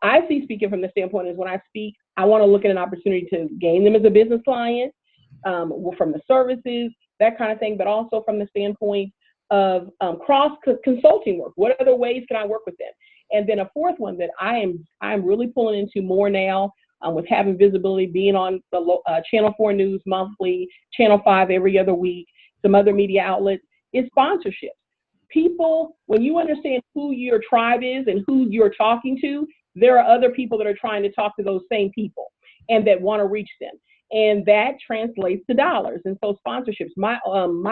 I see speaking from the standpoint is when I speak, I want to look at an opportunity to gain them as a business client, from the services, that kind of thing, but also from the standpoint of cross consulting work. What other ways can I work with them? And then a fourth one that I'm really pulling into more now, with having visibility, being on the Channel 4 News monthly, Channel 5 every other week, some other media outlets, is sponsorships. People, when you understand who your tribe is and who you're talking to, there are other people that are trying to talk to those same people and that want to reach them. And that translates to dollars. And so sponsorships, my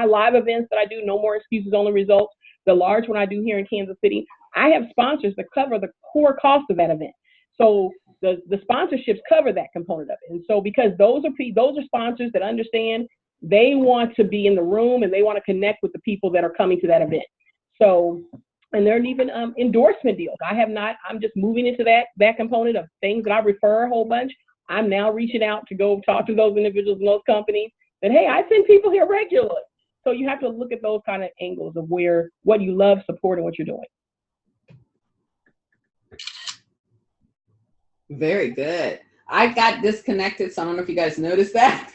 live events that I do, No More Excuses, Only Results, the large one I do here in Kansas City, I have sponsors that cover the core cost of that event. So the sponsorships cover that component of it. And so because those are sponsors that understand, they want to be in the room and they want to connect with the people that are coming to that event. So, and there are even endorsement deals. I'm just moving into that component of things that I refer a whole bunch. I'm now reaching out to go talk to those individuals and those companies that, hey, I send people here regularly. So you have to look at those kind of angles of what you love, support, and what you're doing. Very good. I got disconnected, so I don't know if you guys noticed that.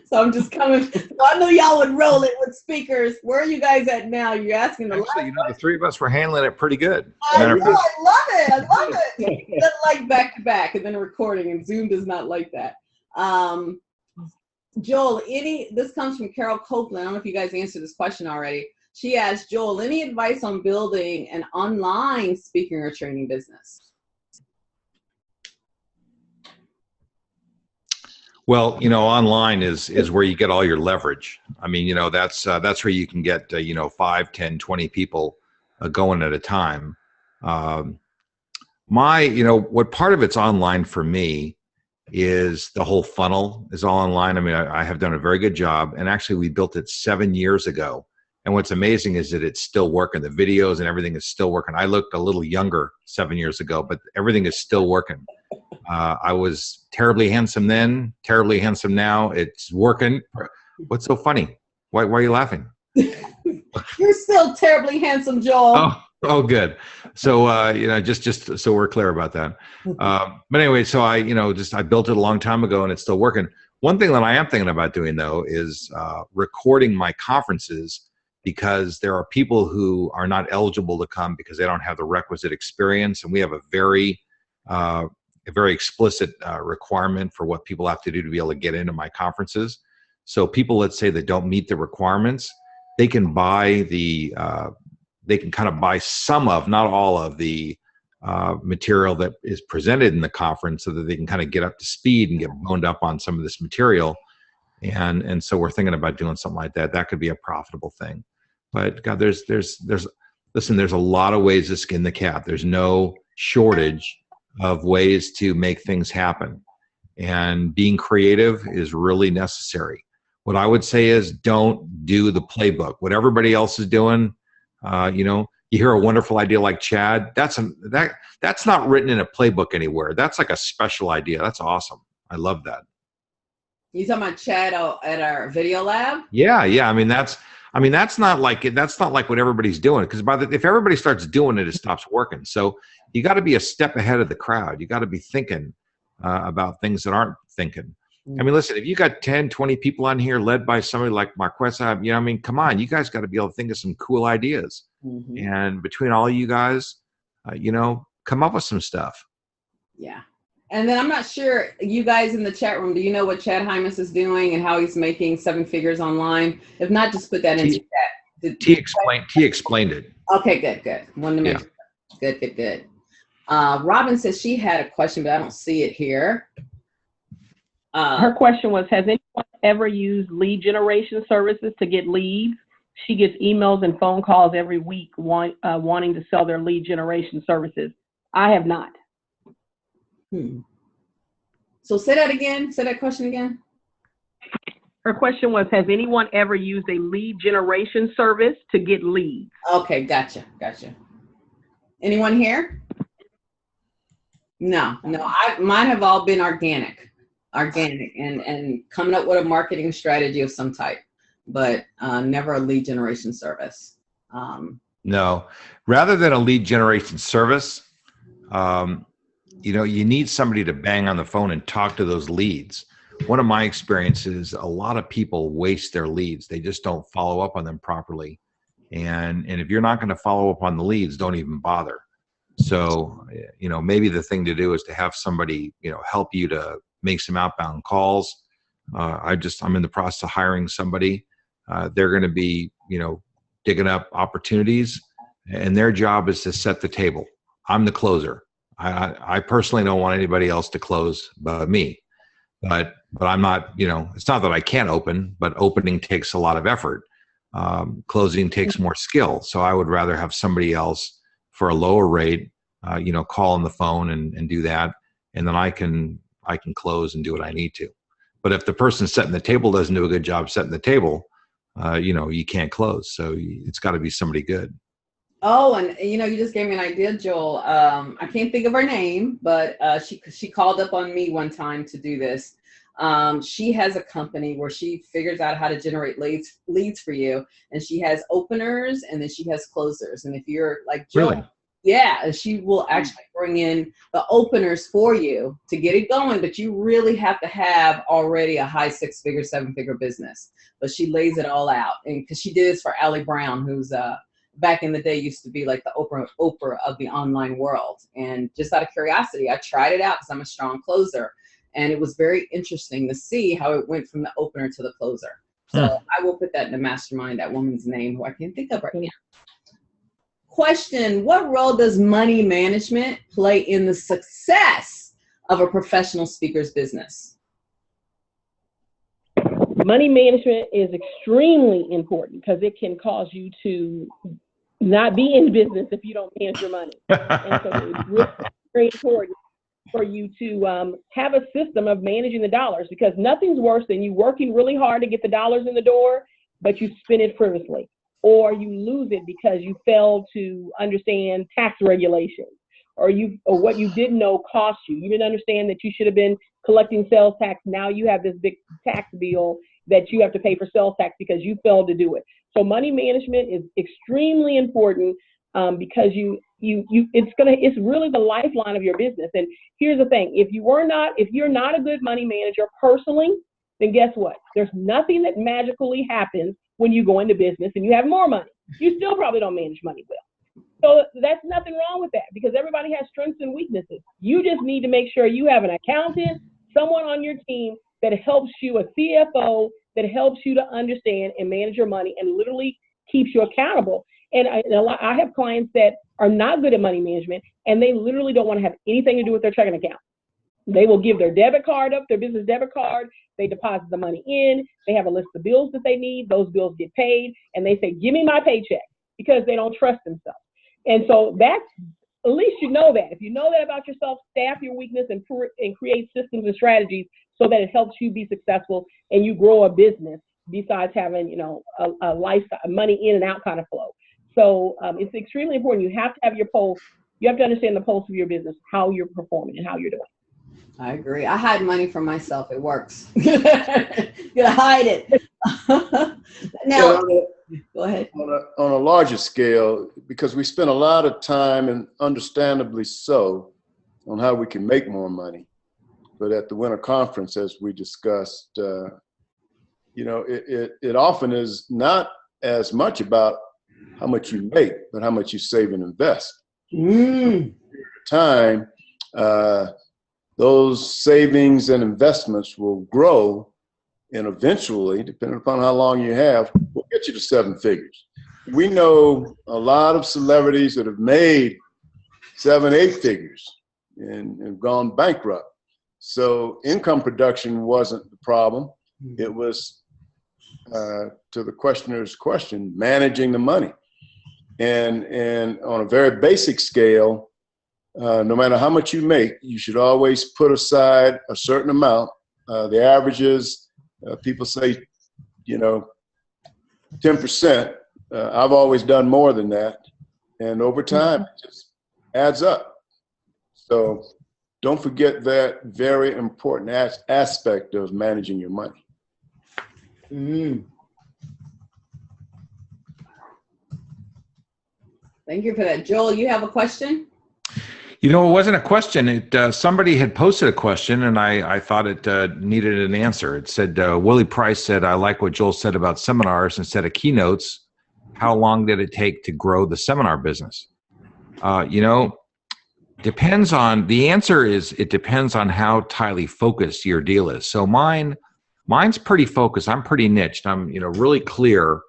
So I'm just coming. Well, I knew y'all would roll it with speakers. Where are you guys at now? You're asking the Actually, the three of us were handling it pretty good. I know, I love it. I love it. It doesn't like back to back and then recording, and Zoom does not like that. Joel, this comes from Carol Copeland. I don't know if you guys answered this question already. She asked, Joel, any advice on building an online speaking or training business? Well, online is where you get all your leverage. I mean, that's where you can get, 5, 10, 20 people going at a time. What part of it's online for me is the whole funnel is all online. I mean, I have done a very good job, and actually we built it 7 years ago. And what's amazing is that it's still working. The videos and everything is still working. I looked a little younger 7 years ago, but everything is still working. I was terribly handsome then, terribly handsome now. It's working. What's so funny? Why are you laughing? You're still terribly handsome, Joel. Oh, good. So, just so we're clear about that. But anyway, so I built it a long time ago and it's still working. One thing that I am thinking about doing though is recording my conferences, because there are people who are not eligible to come because they don't have the requisite experience. And we have a very explicit requirement for what people have to do to be able to get into my conferences. So people, let's say, that don't meet the requirements, they can buy they can kind of buy some of, not all of the material that is presented in the conference, so that they can kind of get up to speed and get boned up on some of this material. And so we're thinking about doing something like that. That could be a profitable thing. But God, there's a lot of ways to skin the cat. There's no shortage of ways to make things happen. And being creative is really necessary. What I would say is, don't do the playbook. What everybody else is doing, you hear a wonderful idea like Chad, that's not written in a playbook anywhere. That's like a special idea. That's awesome. I love that. You talking about Chad at our video lab? Yeah. I mean, that's not like what everybody's doing, because if everybody starts doing it, it stops working. So you got to be a step ahead of the crowd. You got to be thinking about things that aren't thinking. I mean, listen, if you got 10, 20 people on here led by somebody like Marquez, come on, you guys got to be able to think of some cool ideas. Mm-hmm. And between all you guys, come up with some stuff. Yeah. And then I'm not sure, you guys in the chat room, do you know what Chad Hymas is doing and how he's making 7 figures online? If not, just put that in the chat. He explained it. Okay, good. Wanted to make sure. Good. Robin says she had a question, but I don't see it here. Her question was, has anyone ever used lead generation services to get leads? She gets emails and phone calls every week wanting to sell their lead generation services. I have not. So say that again. Say that question again. Her question was, has anyone ever used a lead generation service to get leads? Okay, gotcha. Anyone here? No. Mine have all been organic and coming up with a marketing strategy of some type, but never a lead generation service. No, rather than a lead generation service, you know, you need somebody to bang on the phone and talk to those leads. One of my experiences, a lot of people waste their leads. They just don't follow up on them properly. And if you're not going to follow up on the leads, don't even bother. So, you know, maybe the thing to do is to have somebody, you know, help you to make some outbound calls. I'm in the process of hiring somebody. They're going to be, you know, digging up opportunities, and their job is to set the table. I'm the closer. I personally don't want anybody else to close but me. But I'm not, you know, it's not that I can't open, but opening takes a lot of effort. Closing takes more skill. So I would rather have somebody else for a lower rate, you know, call on the phone and do that. And then I can close and do what I need to. But if the person setting the table doesn't do a good job setting the table, you know, you can't close. So it's got to be somebody good. Oh, and you know, you just gave me an idea, Joel. I can't think of her name, but she called up on me one time to do this. She has a company where she figures out how to generate leads for you, and she has openers and then she has closers. And if you're like Joel, Really? yeah, she will actually bring in the openers for you to get it going, but you really have to have already a high 6-figure, 7-figure business. But she lays it all out, and because she did this for Allie Brown, who's back in the day used to be like the Oprah of the online world. And just out of curiosity, I tried it out because I'm a strong closer. And it was very interesting to see how it went from the opener to the closer. So I will put that in the mastermind, that woman's name, who I can't think of right now. Question: what role does money management play in the success of a professional speaker's business? Money management is extremely important because it can cause you to not be in business if you don't manage your money. And so it's really very important for you to have a system of managing the dollars, because nothing's worse than you working really hard to get the dollars in the door, but you spend it frivolously, or you lose it because you fail to understand tax regulations, or what you didn't know cost you. You didn't understand that you should have been collecting sales tax. Now you have this big tax bill that you have to pay for sales tax because you failed to do it. So money management is extremely important because it's really the lifeline of your business. And here's the thing: if you're not a good money manager personally, then guess what? There's nothing that magically happens when you go into business and you have more money. You still probably don't manage money well. So that's nothing wrong with that, because everybody has strengths and weaknesses. You just need to make sure you have an accountant, someone on your team that helps you, a CFO that helps you to understand and manage your money and literally keeps you accountable. And I have clients that are not good at money management, and they literally don't want to have anything to do with their checking account. They will give their debit card up, their business debit card. They deposit the money in. They have a list of bills that they need. Those bills get paid, and they say, "Give me my paycheck," because they don't trust themselves. And so that's, at least you know that. If you know that about yourself, staff your weakness and create systems and strategies so that it helps you be successful and you grow a business besides having, you know, a lifestyle, money in and out kind of flow. So it's extremely important. You have to have your pulse. You have to understand the pulse of your business, how you're performing and how you're doing. I agree. I hide money from myself. It works. You gotta hide it. Now, go ahead. On a larger scale, because we spend a lot of time, and understandably so, on how we can make more money. But at the winter conference, as we discussed, you know, it often is not as much about how much you make, but how much you save and invest. Time, those savings and investments will grow, and eventually, depending upon how long you have, will get you to 7 figures. We know a lot of celebrities that have made 7, 8 figures and gone bankrupt. So income production wasn't the problem. It was, to the questioner's question, managing the money. And on a very basic scale, no matter how much you make, you should always put aside a certain amount. The average is, people say, you know, 10%. I've always done more than that. And over time, it just adds up. So don't forget that very important aspect of managing your money. Thank you for that. Joel, you have a question? You know, it wasn't a question. Somebody had posted a question, and I thought it needed an answer. It said, Willie Price said, I like what Joel said about seminars instead of keynotes. How long did it take to grow the seminar business? You know, the answer is it depends on how tightly focused your deal is. So mine's pretty focused. I'm pretty niched. I'm, really clear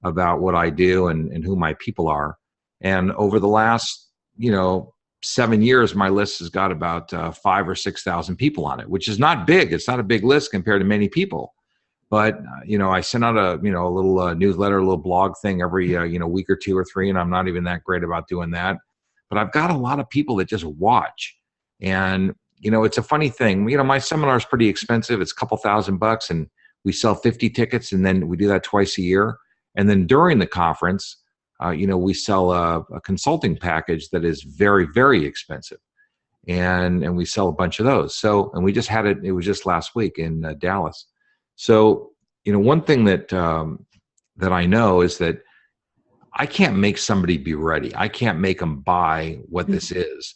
about what I do and who my people are. And over the last, 7 years, my list has got about 5,000 or 6,000 people on it, which is not big. It's not a big list compared to many people. But, I send out a little newsletter, a little blog thing every, week or 2 or 3, and I'm not even that great about doing that. But I've got a lot of people that just watch. And, it's a funny thing. My seminar is pretty expensive. It's a couple $1,000, and we sell 50 tickets, and then we do that twice a year. And then during the conference, we sell a consulting package that is very, very expensive. And we sell a bunch of those. So, and we just had it was just last week in Dallas. So, one thing that I know is that I can't make somebody be ready. I can't make them buy what this is.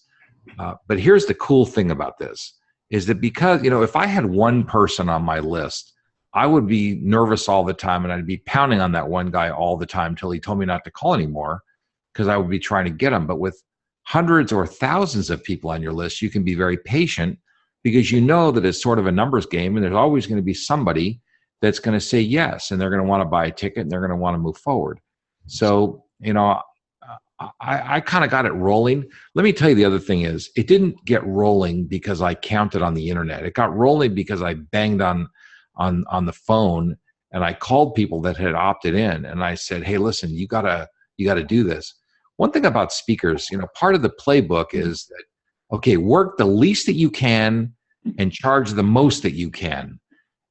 But here's the cool thing about this is that because, if I had one person on my list, I would be nervous all the time, and I'd be pounding on that one guy all the time till he told me not to call anymore, because I would be trying to get him. But with hundreds or thousands of people on your list, you can be very patient, because you know that it's sort of a numbers game, and there's always going to be somebody that's going to say yes, and they're going to want to buy a ticket, and they're going to want to move forward. So, I kind of got it rolling. Let me tell you, the other thing is, it didn't get rolling because I counted on the internet. It got rolling because I banged on the phone, and I called people that had opted in, and I said, hey, listen, you gotta do this. One thing about speakers, part of the playbook is that, okay, work the least that you can and charge the most that you can.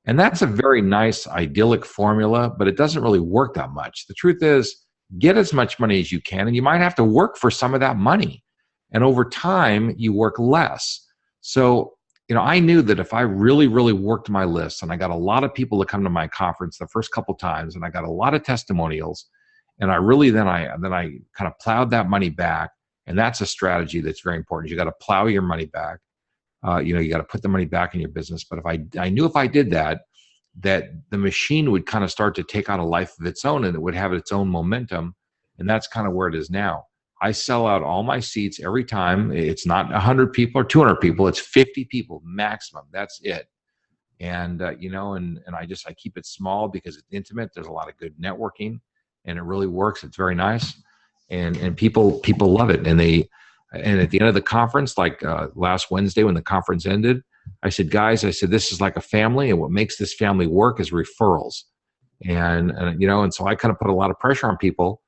And that's a very nice, idyllic formula, but it doesn't really work that much. The truth is, get as much money as you can, and you might have to work for some of that money. And over time, you work less. So, I knew that if I really, really worked my list, and I got a lot of people to come to my conference the first couple times, and I got a lot of testimonials, and I kind of plowed that money back. And that's a strategy that's very important. You got to plow your money back. You got to put the money back in your business. But I knew if I did that the machine would kind of start to take on a life of its own, and it would have its own momentum. And that's kind of where it is now. I sell out all my seats every time. It's not 100 people or 200 people. It's 50 people maximum. That's it. And, and I keep it small because it's intimate. There's a lot of good networking, and it really works. It's very nice. And people love it. And at the end of the conference, like last Wednesday when the conference ended, I said, guys, this is like a family, and what makes this family work is referrals. And so I kind of put a lot of pressure on people,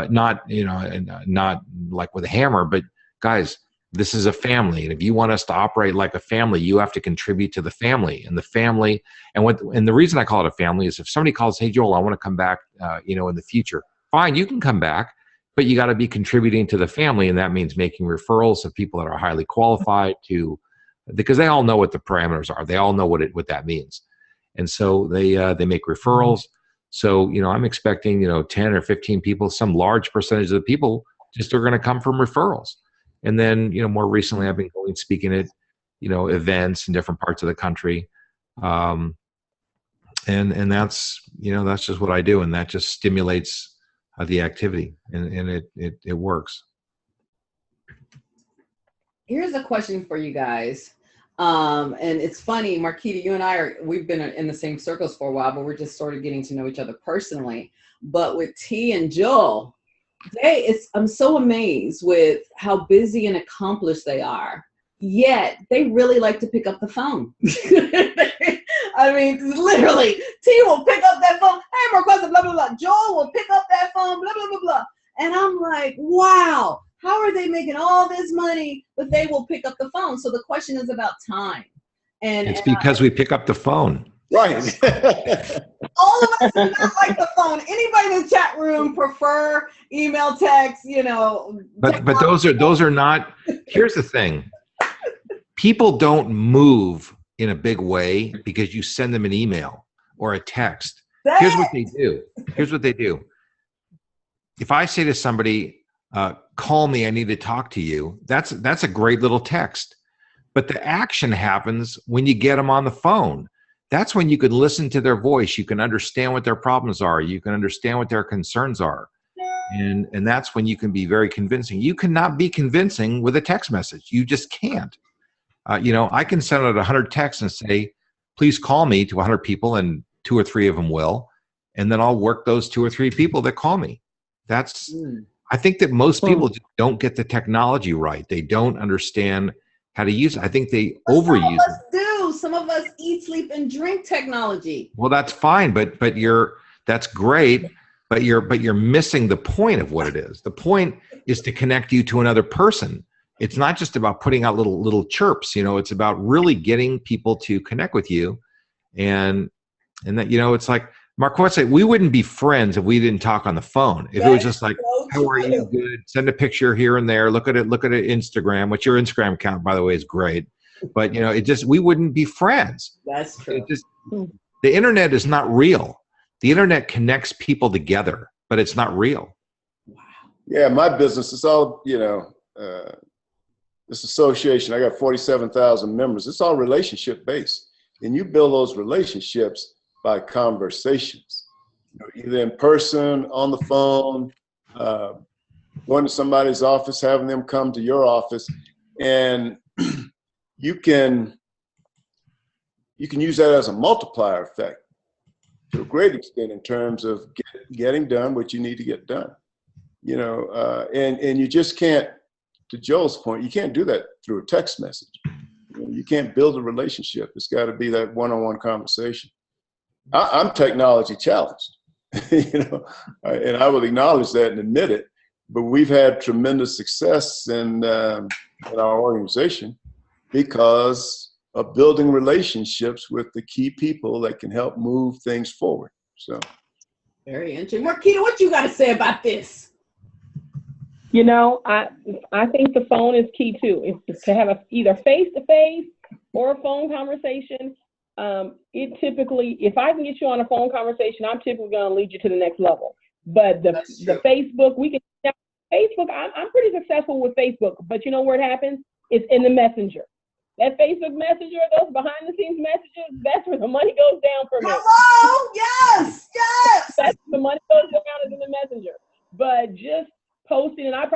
not like with a hammer, but guys, this is a family. And if you want us to operate like a family, you have to contribute to the family, and the family. And the reason I call it a family is if somebody calls, hey, Joel, I want to come back, in the future, fine, you can come back, but you got to be contributing to the family. And that means making referrals of people that are highly qualified because they all know what the parameters are. They all know what that means. And so they make referrals. So, I'm expecting, 10 or 15 people, some large percentage of the people just are going to come from referrals. And then, more recently I've been going speaking at, events in different parts of the country. And that's just what I do. And that just stimulates the activity, and it works. Here's a question for you guys. And it's funny, Marquita, you and we've been in the same circles for a while, but we're just sort of getting to know each other personally. But with T and Joel, I'm so amazed with how busy and accomplished they are. Yet they really like to pick up the phone. I mean, literally, T will pick up that phone. Hey, Marquita, blah, blah, blah. Joel will pick up that phone, blah, blah, blah, blah. And I'm like, wow. How are they making all this money, but they will pick up the phone? So the question is about time. And it's because we pick up the phone. Right. All of us do not like the phone. Anybody in the chat room prefer email, text, But those are not. Here's the thing. People don't move in a big way because you send them an email or a text. Here's what they do. If I say to somebody, call me, I need to talk to you. That's a great little text. But the action happens when you get them on the phone. That's when you can listen to their voice. You can understand what their problems are. You can understand what their concerns are. And that's when you can be very convincing. You cannot be convincing with a text message. You just can't. I can send out 100 texts and say, please call me to 100 people, and 2 or 3 of them will. And then I'll work those 2 or 3 people that call me. I think that most people just don't get the technology right. They don't understand how to use it. I think they overuse it. Some of us eat, sleep, and drink technology. Well, that's fine, but that's great, but you're missing the point of what it is. The point is to connect you to another person. It's not just about putting out little chirps. It's about really getting people to connect with you, and that it's like Marquette said, we wouldn't be friends if we didn't talk on the phone. If it was just like, how are you? Good. Send a picture here and there. Look at it. Look at it. Instagram. Which your Instagram account, by the way, is great. But we wouldn't be friends. That's true. The internet is not real. The internet connects people together, but it's not real. Wow. Yeah, my business is all this association. I got 47,000 members. It's all relationship based, and you build those relationships by conversations, either in person, on the phone, going to somebody's office, having them come to your office, and you can use that as a multiplier effect to a great extent in terms of getting done what you need to get done. And you just can't, to Joel's point, you can't do that through a text message. You can't build a relationship. It's got to be that one-on-one conversation. I'm technology challenged, and I will acknowledge that and admit it. But we've had tremendous success in our organization because of building relationships with the key people that can help move things forward. So, very interesting. Marquita, what you got to say about this? I think the phone is key too. It's to have either face-to-face or a phone conversation. It typically, if I can get you on a phone conversation, I'm typically going to lead you to the next level. But the Facebook, Facebook, I'm pretty successful with Facebook, but you know where it happens? It's in the messenger. That Facebook messenger, those behind the scenes messages, that's where the money goes down for me. Hello, yes. That's the money goes down is in the messenger. But just posting, and I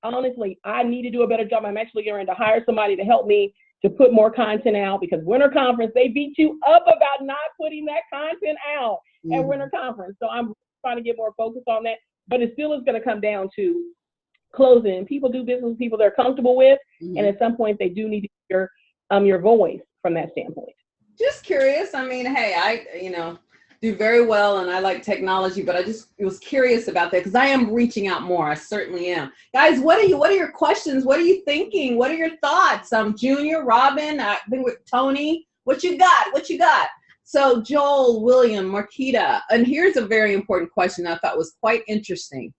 honestly need to do a better job. I'm actually going to hire somebody to help me to put more content out, because Winter Conference, they beat you up about not putting that content out at Winter Conference. So I'm trying to get more focused on that, but it still is going to come down to closing. People do business with people they're comfortable with, and at some point they do need to hear your voice from that standpoint. Just curious. I mean, hey, I do very well, and I like technology, but I just was curious about that because I am reaching out more. I certainly am. Guys, what are your questions? What are you thinking? What are your thoughts? Junior, Robin, I think with Tony. What you got? So Joel, William, Marquita, and here's a very important question I thought was quite interesting.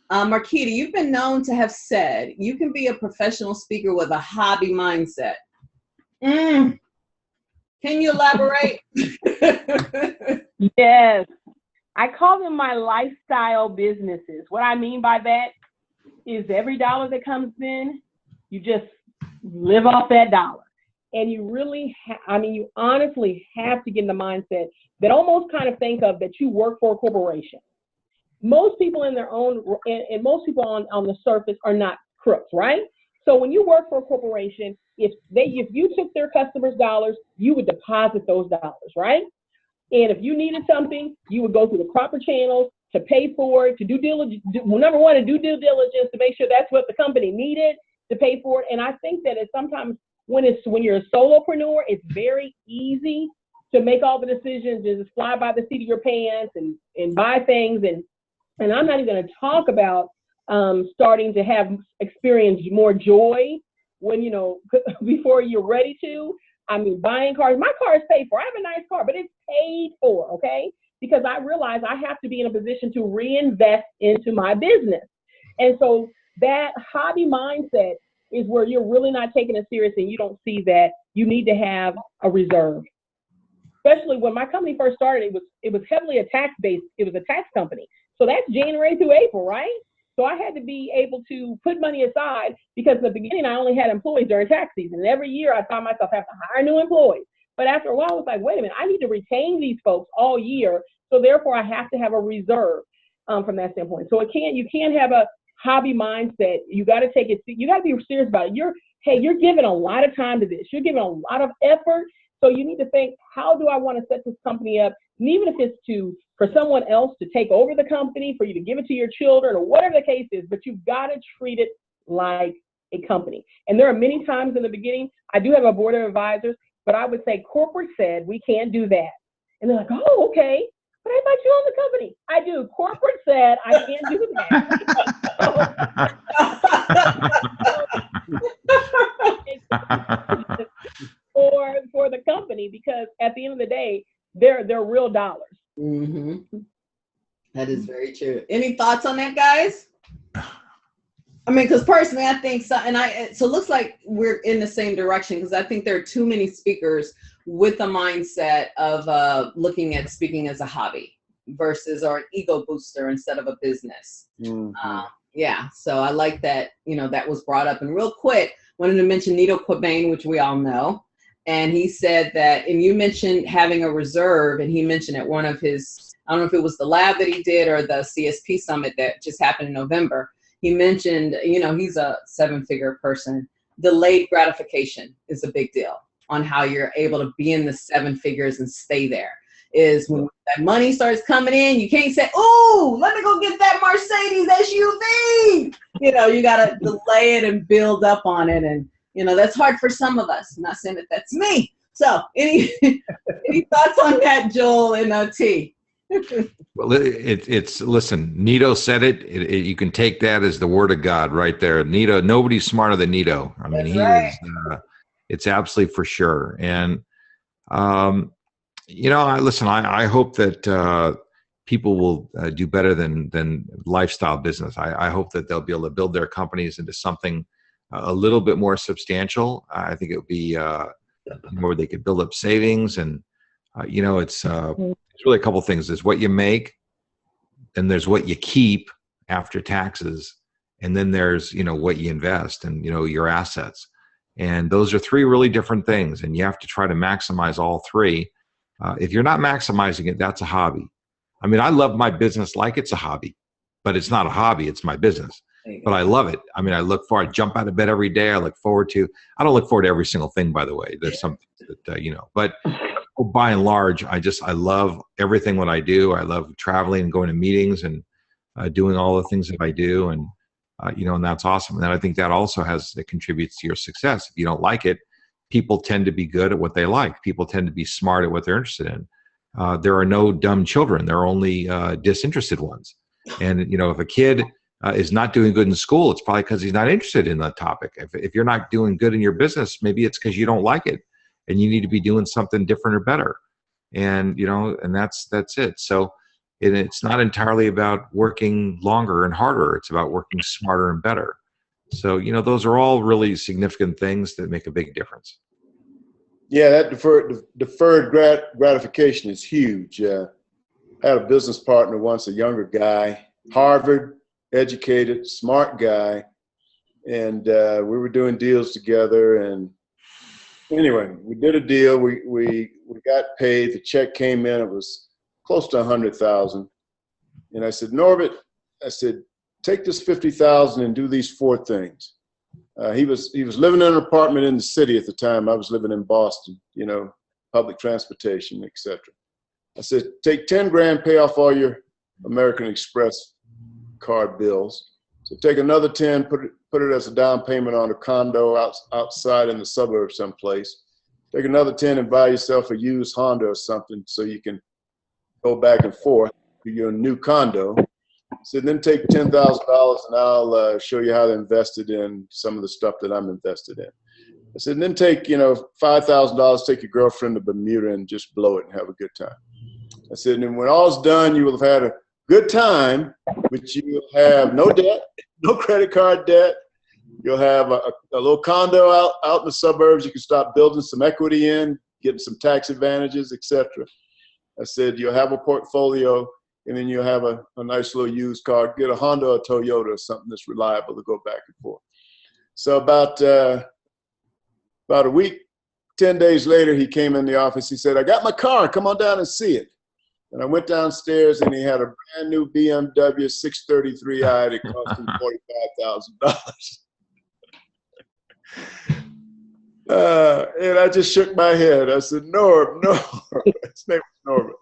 Marquita, you've been known to have said you can be a professional speaker with a hobby mindset. Can you elaborate? Yes. I call them my lifestyle businesses. What I mean by that is every dollar that comes in, you just live off that dollar. And you really, you honestly have to get in the mindset that almost kind of think of that you work for a corporation. Most people in their own, and most people on the surface are not crooks, right? So when you work for a corporation, if you took their customers' dollars, you would deposit those dollars, right? And if you needed something, you would go through the proper channels to pay for it, to do diligence. Number one, to do due diligence to make sure that's what the company needed to pay for it. And I think that it's sometimes when you're a solopreneur, it's very easy to make all the decisions and just fly by the seat of your pants and buy things. And I'm not even going to talk about starting to experience more joy when, before you're ready to. Buying cars. My car is paid for. I have a nice car, but it's paid for, okay? Because I realize I have to be in a position to reinvest into my business. And so that hobby mindset is where you're really not taking it serious and you don't see that you need to have a reserve. Especially when my company first started, it was heavily a tax-based, it was a tax company. So that's January through April, right? So I had to be able to put money aside because in the beginning I only had employees during tax season. And every year I found myself having to hire new employees. But after a while, I was like, wait a minute, I need to retain these folks all year. So therefore, I have to have a reserve from that standpoint. So you can't have a hobby mindset. You got to take it. You got to be serious about it. You're giving a lot of time to this. You're giving a lot of effort. So you need to think, how do I want to set this company up? And even if it's for someone else to take over the company, for you to give it to your children or whatever the case is, but you've got to treat it like a company. And there are many times in the beginning, I do have a board of advisors, but I would say corporate said we can't do that. And they're like, oh, okay. But I thought you own the company. I do. Corporate said I can't do that. for the company, because at the end of the day, they're real dollars. Mm-hmm. That is very true. Any thoughts on that, guys? I mean, because personally, I think so, so it looks like we're in the same direction, because I think there are too many speakers with the mindset of looking at speaking as a hobby versus or an ego booster instead of a business. Mm-hmm. Yeah, so I like that, that was brought up. And real quick, wanted to mention Nito Quabain, which we all know. And he said that, and you mentioned having a reserve, and he mentioned at one of his, I don't know if it was the lab that he did or the CSP summit that just happened in November. He mentioned, he's a 7-figure person. Delayed gratification is a big deal on how you're able to be in the 7 figures and stay there. Is when that money starts coming in, you can't say, oh, let me go get that Mercedes SUV. You got to delay it and build up on it. And, that's hard for some of us. I'm not saying that that's me. So any thoughts on that, Joel and T? Well, listen, Nito said it. You can take that as the word of God right there. Nito, nobody's smarter than Nito. I mean, it's absolutely for sure. And, I hope that people will do better than lifestyle business. I hope that they'll be able to build their companies into something a little bit more substantial. I think it would be where they could build up savings. And, it's really a couple things. There's what you make, then there's what you keep after taxes, and then there's, what you invest and, your assets. And those are 3 really different things. And you have to try to maximize all 3. If you're not maximizing it, that's a hobby. I mean, I love my business like it's a hobby, but it's not a hobby. It's my business. But I love it. I mean, I jump out of bed every day. I don't look forward to every single thing, by the way. There's some that, but by and large, I love everything what I do. I love traveling and going to meetings and doing all the things that I do. And, and that's awesome. And I think that also it contributes to your success. If you don't like it, people tend to be good at what they like. People tend to be smart at what they're interested in. There are no dumb children. There are only disinterested ones. And, if a kid is not doing good in school, it's probably because he's not interested in that topic. If you're not doing good in your business, maybe it's because you don't like it and you need to be doing something different or better. And, and that's it. So it's not entirely about working longer and harder. It's about working smarter and better. So, those are all really significant things that make a big difference. Yeah, that deferred gratification is huge. I had a business partner once, a younger guy, Harvard educated, smart guy, and we were doing deals together. And anyway, we did a deal. We got paid. The check came in. It was close to $100,000. And I said, Norbert, take this $50,000 and do these 4 things. He was living in an apartment in the city at the time. I was living in Boston, public transportation, etc. I said, take 10 grand, pay off all your American Express card bills. So take another 10, put it as a down payment on a condo outside in the suburbs someplace. Take another 10 and buy yourself a used Honda or something so you can go back and forth to your new condo. So then take $10,000 and I'll show you how to invest it in some of the stuff that I'm invested in. I said, and then take, $5,000, take your girlfriend to Bermuda and just blow it and have a good time. I said, and when all's done, you will have had a good time, but you'll have no debt, no credit card debt. You'll have a little condo out in the suburbs. You can start building some equity in, getting some tax advantages, etc. I said, you'll have a portfolio and then you'll have a nice little used car. Get a Honda or a Toyota or something that's reliable to go back and forth. So about a week, 10 days later, he came in the office. He said, "I got my car. Come on down and see it." And I went downstairs, and he had a brand new BMW 633i that cost him $45,000. And I just shook my head. I said, "Norm." His name was Norman.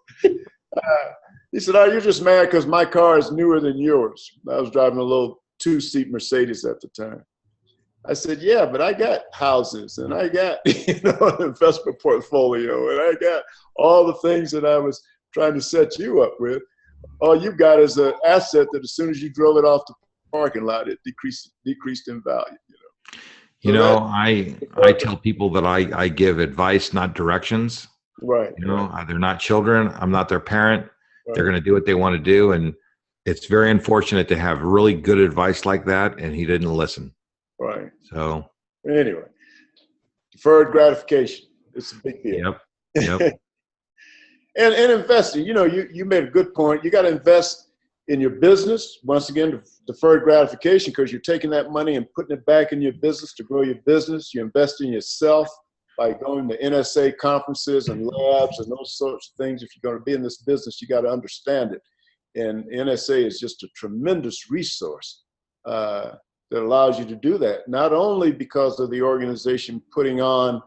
He said, "Oh, you're just mad because my car is newer than yours." I was driving a little 2-seat Mercedes at the time. I said, "Yeah, but I got houses, and I got an investment portfolio, and I got all the things that I was trying to set you up with. All you got is an asset that as soon as you drove it off the parking lot, it decreased in value." I tell people that I give advice, not directions. Right. They're not children. I'm not their parent. Right. They're going to do what they want to do. And it's very unfortunate to have really good advice like that, and he didn't listen. Right. So anyway, deferred gratification. It's a big deal. Yep. And investing, you made a good point. You got to invest in your business. Once again, deferred gratification, because you're taking that money and putting it back in your business to grow your business. You invest in yourself by going to NSA conferences and labs and those sorts of things. If you're going to be in this business, you got to understand it. And NSA is just a tremendous resource that allows you to do that, not only because of the organization putting on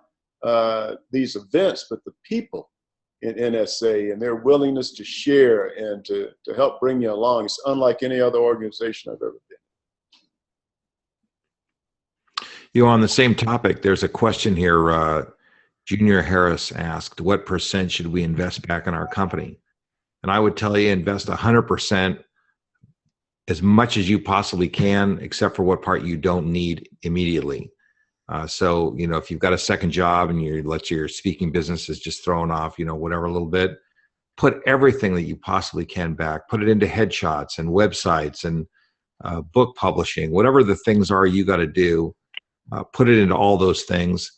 these events, but the people in NSA and their willingness to share and to help bring you along. It's unlike any other organization I've ever been. On the same topic, there's a question here. Junior Harris asked, "What % should we invest back in our company?" And I would tell you, invest 100%, as much as you possibly can, except for what part you don't need immediately. So, if you've got a second job and your speaking business is just throwing off, whatever a little bit, put everything that you possibly can back. Put it into headshots and websites and book publishing, whatever the things are you got to do. Put it into all those things.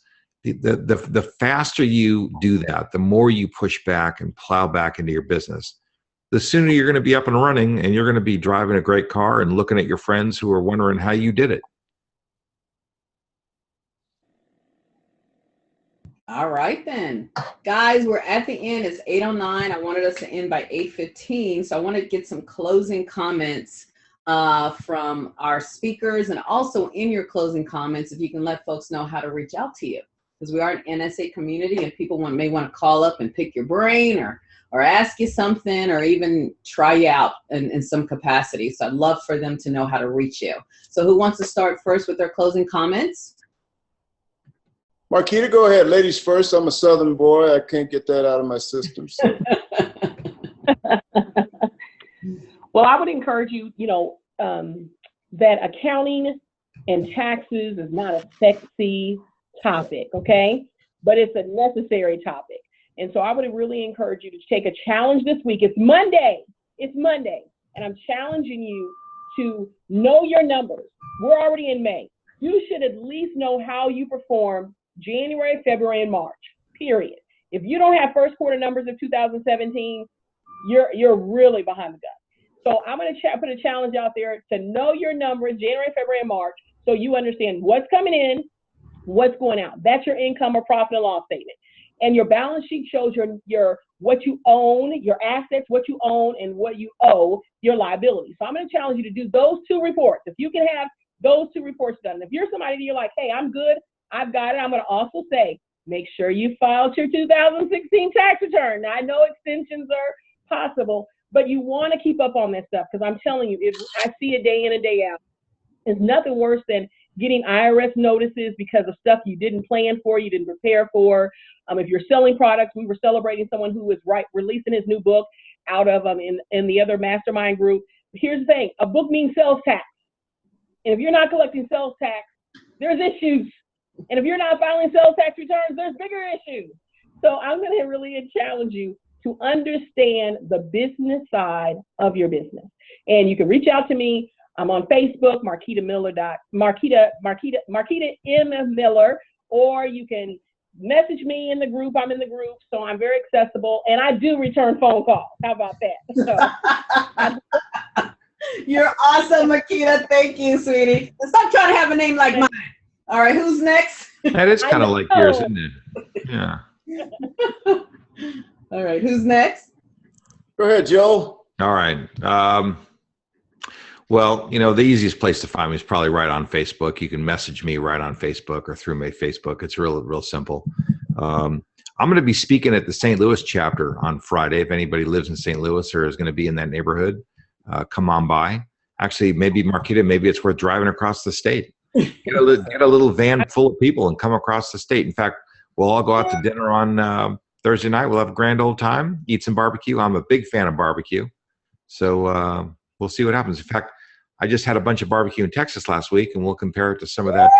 The faster you do that, the more you push back and plow back into your business, the sooner you're going to be up and running, and you're going to be driving a great car and looking at your friends who are wondering how you did it. All right then, guys, we're at the end. It's 8:09. I wanted us to end by 8:15, so I want to get some closing comments from our speakers, and also in your closing comments, if you can let folks know how to reach out to you, because we are an NSA community, and people may want to call up and pick your brain or ask you something, or even try you out in some capacity. So I'd love for them to know how to reach you. So who wants to start first with their closing comments? Marquita, go ahead. Ladies first. I'm a Southern boy. I can't get that out of my system. So. Well, I would encourage you, that accounting and taxes is not a sexy topic, okay? But it's a necessary topic. And so I would really encourage you to take a challenge this week. It's Monday. And I'm challenging you to know your numbers. We're already in May. You should at least know how you perform January, February, and March, period. If you don't have first quarter numbers of 2017, you're really behind the gun. So I'm going to put a challenge out there to know your numbers January, February, and March, so you understand what's coming in, what's going out. That's your income or profit and loss statement. And your balance sheet shows your what you own, your assets, what you own, and what you owe, your liability. So I'm going to challenge you to do those 2 reports. If you can have those 2 reports done. If you're somebody that you're like, hey, I'm good, I've got it, I'm going to also say, make sure you filed your 2016 tax return. Now, I know extensions are possible, but you want to keep up on that stuff, because I'm telling you, I see it day in and day out. There's nothing worse than getting IRS notices because of stuff you didn't plan for, you didn't prepare for. If you're selling products, we were celebrating someone who was releasing his new book out of in the other mastermind group. Here's the thing, a book means sales tax. And if you're not collecting sales tax, there's issues. And if you're not filing sales tax returns, there's bigger issues. So I'm going to really challenge you to understand the business side of your business. And you can reach out to me. I'm on Facebook, Marquita M. Miller, or you can message me in the group. I'm in the group, so I'm very accessible, and I do return phone calls. How about that? So, you're awesome, Makita. Thank you, sweetie. And stop trying to have a name like mine. All right, who's next? That is kind of like yours, isn't it? Yeah. All right, who's next? Go ahead, Joe. All right. Well, you know, the easiest place to find me is probably right on Facebook. You can message me right on Facebook or through my Facebook. It's real simple. I'm going to be speaking at the St. Louis chapter on Friday. If anybody lives in St. Louis or is going to be in that neighborhood, come on by. Actually, maybe Marquita, maybe it's worth driving across the state. Get a little van full of people and come across the state. In fact, we'll all go out to dinner on Thursday night. We'll have a grand old time, eat some barbecue. I'm a big fan of barbecue. So we'll see what happens. In fact, I just had a bunch of barbecue in Texas last week, and we'll compare it to some of that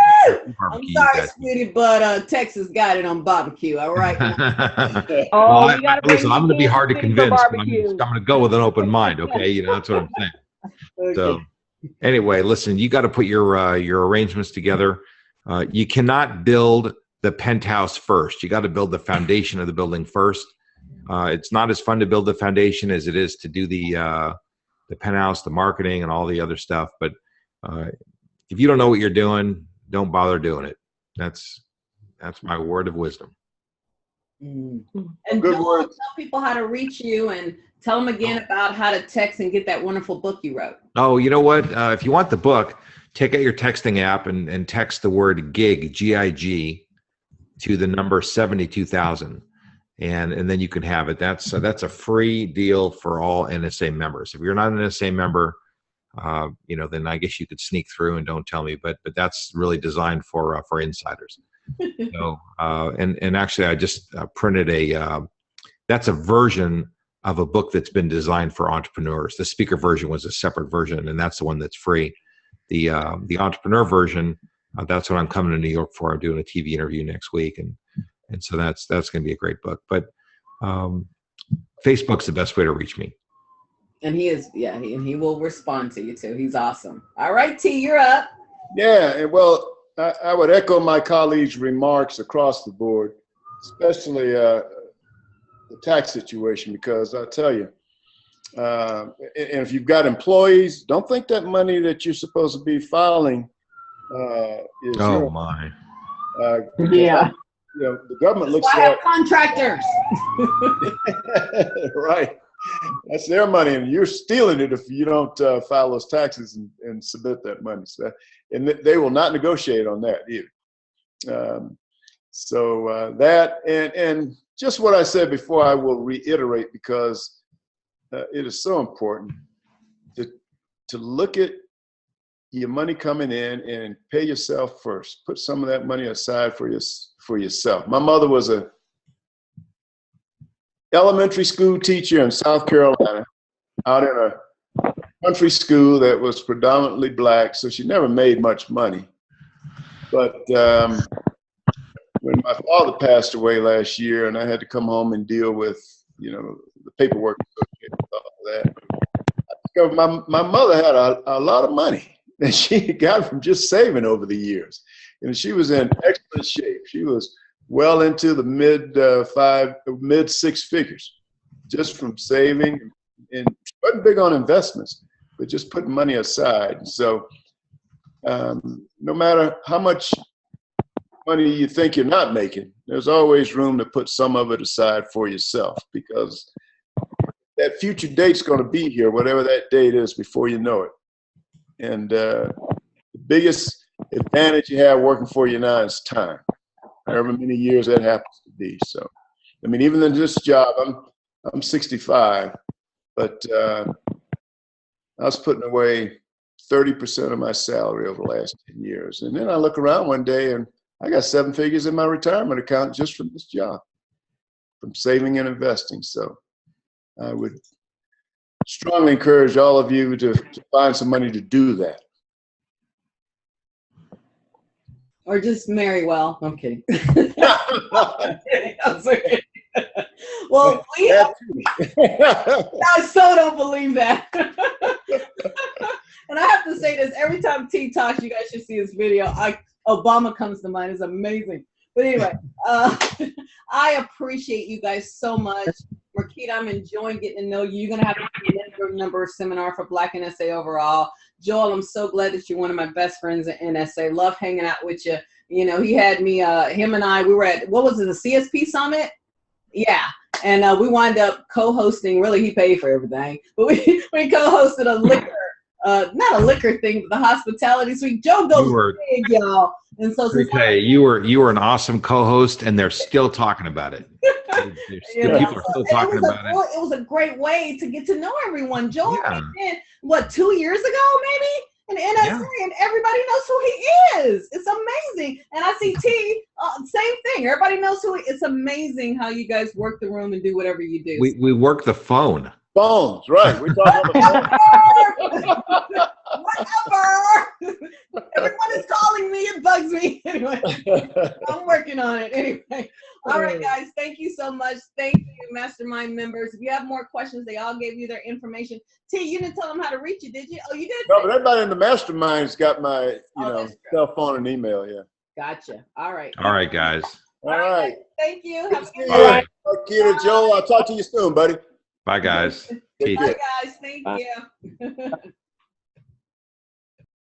barbecue. I'm sorry, sweetie, but Texas got it on barbecue. All right. Oh, well, listen, I'm going to be hard to convince. I'm going to go with an open mind. Okay, you know, that's what I'm saying. Okay. So anyway, listen, you got to put your arrangements together. You cannot build the penthouse first. You got to build the foundation of the building first. It's not as fun to build the foundation as it is to do the penthouse, the marketing, and all the other stuff. But if you don't know what you're doing, don't bother doing it. That's my word of wisdom. And tell people how to reach you, and tell them again about how to text and get that wonderful book you wrote. Oh, you know what? If you want the book, take out your texting app and text the word GIG, G-I-G, to the number 72,000. And then you can have it. That's a free deal for all NSA members. If you're not an NSA member, you know, then I guess you could sneak through and don't tell me. But that's really designed for insiders. So and actually, I just printed that's a version of a book that's been designed for entrepreneurs. The speaker version was a separate version, and that's the one that's free. The entrepreneur version, that's what I'm coming to New York for. I'm doing a TV interview next week, and so that's going to be a great book. But Facebook's the best way to reach me. And he is, yeah, he will respond to you too. He's awesome. All right, T, you're up. Yeah, and well, I would echo my colleagues' remarks across the board, especially the tax situation, because I tell you, and if you've got employees, don't think that money that you're supposed to be filing is my. Yeah. You know, the government looks at contractors. Right. That's their money, and you're stealing it if you don't file those taxes and submit that money. So, and they will not negotiate on that either. That and just what I said before, I will reiterate, because it is so important to look at your money coming in and pay yourself first. Put some of that money aside for yourself. My mother was a elementary school teacher in South Carolina, out in a country school that was predominantly black, so she never made much money. But when my father passed away last year, and I had to come home and deal with, you know, the paperwork associated with all of that, I discovered my mother had a lot of money that she got from just saving over the years. And she was in excellent shape. She was well into the mid six figures just from saving, and she wasn't big on investments, but just putting money aside. And so no matter how much money you think you're not making, there's always room to put some of it aside for yourself, because that future date's going to be here, whatever that date is, before you know it. And the biggest advantage you have working for you now is time, however many years that happens to be. So, I mean, even in this job, I'm 65, but I was putting away 30% of my salary over the last 10 years. And then I look around one day and I got 7 figures in my retirement account just from this job, from saving and investing. So I would strongly encourage all of you to find some money to do that. Or just marry well. I'm kidding. I'm sorry. Well, I so don't believe that. And I have to say this, every time T talks, you guys should see his video. Obama comes to mind. It's amazing. But anyway, I appreciate you guys so much. Marquita, I'm enjoying getting to know you. You're going to have a number seminar for Black NSA overall. Joel, I'm so glad that you're one of my best friends at NSA. Love hanging out with you. You know, he had me, him and I, we were at, what was it, the CSP Summit? Yeah. And we wind up co-hosting, really he paid for everything, but we co-hosted a liquor, not a liquor thing, but the hospitality suite. Joe goes big, y'all. And so you were an awesome co-host, and they're still talking about it. People are still talking about it. It was a great way to get to know everyone. Joe came in, what, 2 years ago, maybe? And NSA, and everybody knows who he is. It's amazing. And I see T, same thing. Everybody knows who he is. It's amazing how you guys work the room and do whatever you do. We work the phone. Phones, right. We're talking on the phone. Whatever. Everyone is calling me. It bugs me. Anyway, I'm working on it. Anyway. All right, guys. Thank you so much. Thank you, Mastermind members. If you have more questions, they all gave you their information. T, you didn't tell them how to reach you, did you? Oh, you did? No, but everybody in the Mastermind's got my, cell phone and email, Gotcha. All right. All right, guys. All right. Thank you. Have a good All right. Marquita, Joel, I'll talk to you soon, buddy. Bye, guys. Bye, guys. Thank you.